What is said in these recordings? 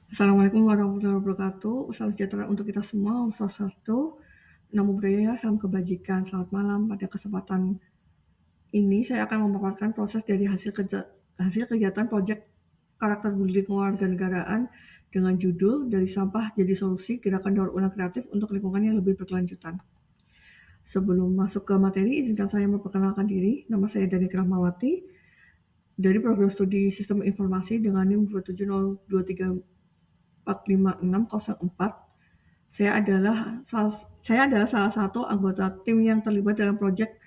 Assalamualaikum warahmatullahi wabarakatuh. Salam sejahtera untuk kita semua. Om Swastiastu. Namo Buddhaya, salam kebajikan. Selamat malam. Pada kesempatan ini saya akan memaparkan proses dari hasil kegiatan proyek karakter budi kewarganegaraan dengan judul Dari Sampah Jadi Solusi, Gerakan Daur Ulang Kreatif untuk Lingkungan yang Lebih Berkelanjutan. Sebelum masuk ke materi, izinkan saya memperkenalkan diri. Nama saya Dani Rahmawati dari Program Studi Sistem Informasi dengan NIM 27023456604. Saya adalah salah satu anggota tim yang terlibat dalam proyek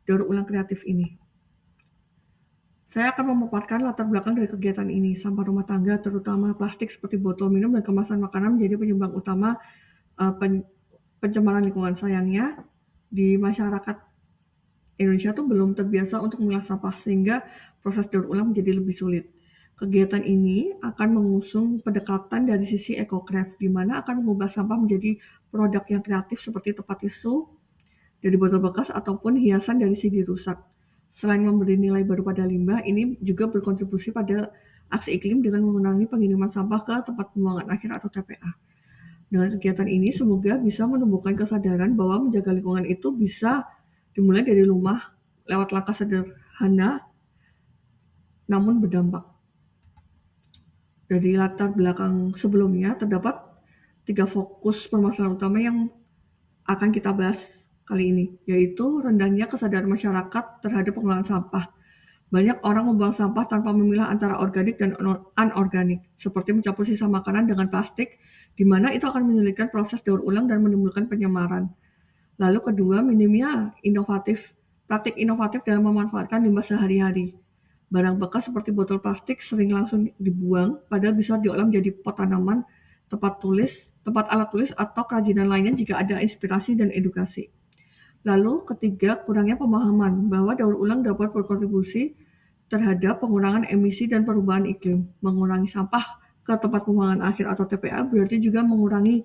daur ulang kreatif ini. Saya akan memaparkan latar belakang dari kegiatan ini. Sampah rumah tangga, terutama plastik seperti botol minum dan kemasan makanan, menjadi penyumbang utama pencemaran lingkungan. Sayangnya, di masyarakat Indonesia tuh belum terbiasa untuk memilah sampah, sehingga proses daur ulang menjadi lebih sulit. Kegiatan ini akan mengusung pendekatan dari sisi eco-craft, di mana akan mengubah sampah menjadi produk yang kreatif seperti tempat tisu dari botol bekas ataupun hiasan dari CD rusak. Selain memberi nilai baru pada limbah, ini juga berkontribusi pada aksi iklim dengan mengurangi pengiriman sampah ke tempat pembuangan akhir atau TPA. Dengan kegiatan ini, semoga bisa menumbuhkan kesadaran bahwa menjaga lingkungan itu bisa dimulai dari rumah lewat langkah sederhana namun berdampak. Dari latar belakang sebelumnya, terdapat 3 fokus permasalahan utama yang akan kita bahas kali ini, yaitu rendahnya kesadaran masyarakat terhadap pengelolaan sampah. Banyak orang membuang sampah tanpa memilah antara organik dan anorganik, seperti mencampur sisa makanan dengan plastik, di mana itu akan menyulitkan proses daur ulang dan menimbulkan penyemaran. Lalu kedua, minimnya praktik inovatif dalam memanfaatkan limbah sehari-hari. Barang bekas seperti botol plastik sering langsung dibuang, padahal bisa diolah menjadi pot tanaman, tempat alat tulis, atau kerajinan lainnya jika ada inspirasi dan edukasi. Lalu ketiga, kurangnya pemahaman bahwa daur ulang dapat berkontribusi terhadap pengurangan emisi dan perubahan iklim. Mengurangi sampah ke tempat pembuangan akhir atau TPA berarti juga mengurangi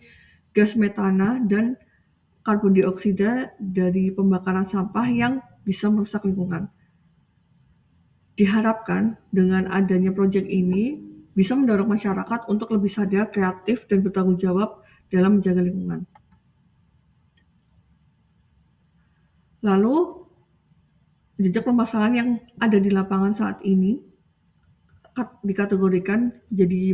gas metana dan karbon dioksida dari pembakaran sampah yang bisa merusak lingkungan. Diharapkan dengan adanya proyek ini bisa mendorong masyarakat untuk lebih sadar, kreatif, dan bertanggung jawab dalam menjaga lingkungan. Lalu, jejak permasalahan yang ada di lapangan saat ini dikategorikan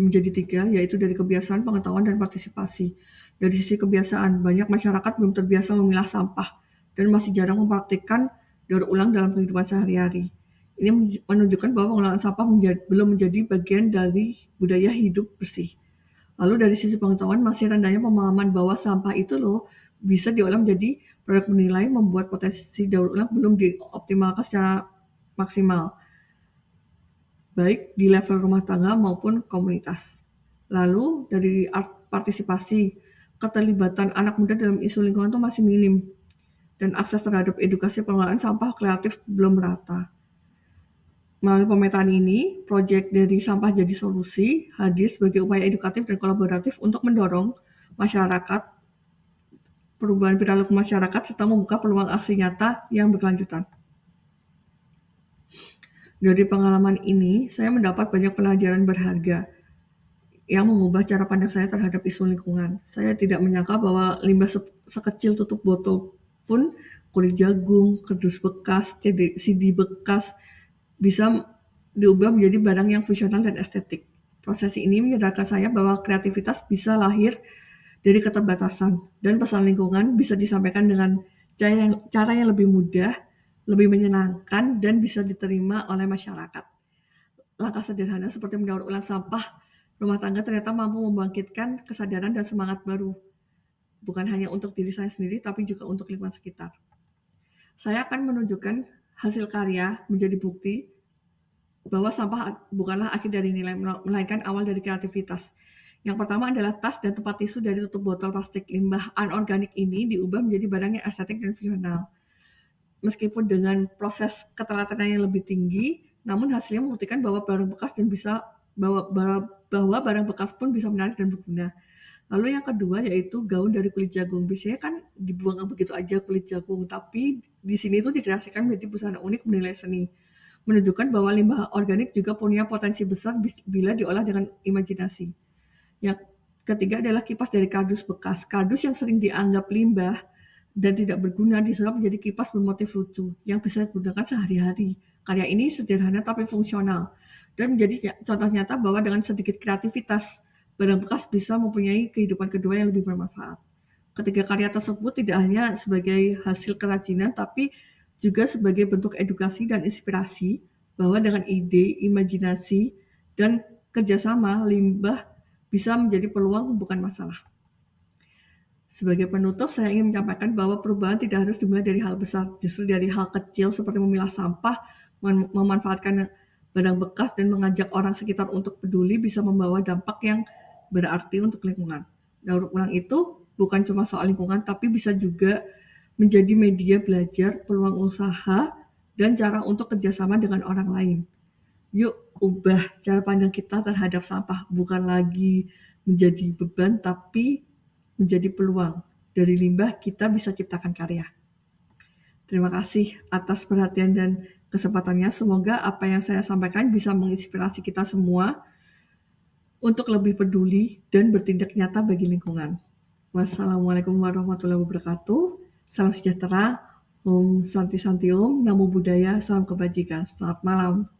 menjadi 3, yaitu dari kebiasaan, pengetahuan, dan partisipasi. Dari sisi kebiasaan, banyak masyarakat belum terbiasa memilah sampah dan masih jarang mempraktikkan daur ulang dalam kehidupan sehari-hari. Ini menunjukkan bahwa pengelolaan sampah belum menjadi bagian dari budaya hidup bersih. Lalu dari sisi pengetahuan, masih rendahnya pemahaman bahwa sampah itu loh bisa diolah menjadi produk bernilai, membuat potensi daur ulang belum dioptimalkan secara maksimal, baik di level rumah tangga maupun komunitas. Lalu dari partisipasi, keterlibatan anak muda dalam isu lingkungan itu masih minim, dan akses terhadap edukasi pengelolaan sampah kreatif belum merata. Melalui pemetaan ini, proyek dari Sampah Jadi Solusi hadir sebagai upaya edukatif dan kolaboratif untuk mendorong masyarakat, perubahan perilaku masyarakat, serta membuka peluang aksi nyata yang berkelanjutan. Dari pengalaman ini, saya mendapat banyak pelajaran berharga yang mengubah cara pandang saya terhadap isu lingkungan. Saya tidak menyangka bahwa limbah sekecil tutup botol pun, kulit jagung, kardus bekas, CD bekas, bisa diubah menjadi barang yang fungsional dan estetik. Proses ini menyadarkan saya bahwa kreativitas bisa lahir dari keterbatasan, dan pesan lingkungan bisa disampaikan dengan cara yang lebih mudah, lebih menyenangkan, dan bisa diterima oleh masyarakat. Langkah sederhana seperti mendaur ulang sampah rumah tangga ternyata mampu membangkitkan kesadaran dan semangat baru, bukan hanya untuk diri saya sendiri, tapi juga untuk lingkungan sekitar. Saya akan menunjukkan hasil karya menjadi bukti bahwa sampah bukanlah akhir dari nilai, melainkan awal dari kreativitas. Yang pertama adalah tas dan tempat tisu dari tutup botol plastik. Limbah anorganik ini diubah menjadi barang yang estetik dan fungsional. Meskipun dengan proses ketelatenan yang lebih tinggi, namun hasilnya membuktikan bahwa barang bekas barang bekas pun bisa menarik dan berguna. Lalu yang kedua yaitu gaun dari kulit jagung. Biasanya kan dibuang begitu aja kulit jagung, tapi di sini tuh dikreasikan menjadi busana unik bernilai seni. Menunjukkan bahwa limbah organik juga punya potensi besar bila diolah dengan imajinasi. Yang ketiga adalah kipas dari kardus bekas. Kardus yang sering dianggap limbah dan tidak berguna disulap menjadi kipas bermotif lucu yang bisa digunakan sehari-hari. Karya ini sederhana tapi fungsional dan menjadi contoh nyata bahwa dengan sedikit kreativitas, barang bekas bisa mempunyai kehidupan kedua yang lebih bermanfaat. Ketiga karya tersebut tidak hanya sebagai hasil kerajinan, tapi juga sebagai bentuk edukasi dan inspirasi bahwa dengan ide, imajinasi, dan kerjasama, limbah bisa menjadi peluang bukan masalah. Sebagai penutup, saya ingin menyampaikan bahwa perubahan tidak harus dimulai dari hal besar, justru dari hal kecil seperti memilah sampah, memanfaatkan barang bekas, dan mengajak orang sekitar untuk peduli bisa membawa dampak yang berarti untuk lingkungan. Daur ulang itu bukan cuma soal lingkungan, tapi bisa juga menjadi media belajar, peluang usaha, dan cara untuk kerjasama dengan orang lain. Yuk ubah cara pandang kita terhadap sampah, bukan lagi menjadi beban, tapi menjadi peluang. Dari limbah kita bisa ciptakan karya. Terima kasih atas perhatian dan kesempatannya. Semoga apa yang saya sampaikan bisa menginspirasi kita semua untuk lebih peduli dan bertindak nyata bagi lingkungan. Wassalamualaikum warahmatullahi wabarakatuh. Salam sejahtera. Om Santi Santi Om. Namo Buddhaya. Salam kebajikan. Selamat malam.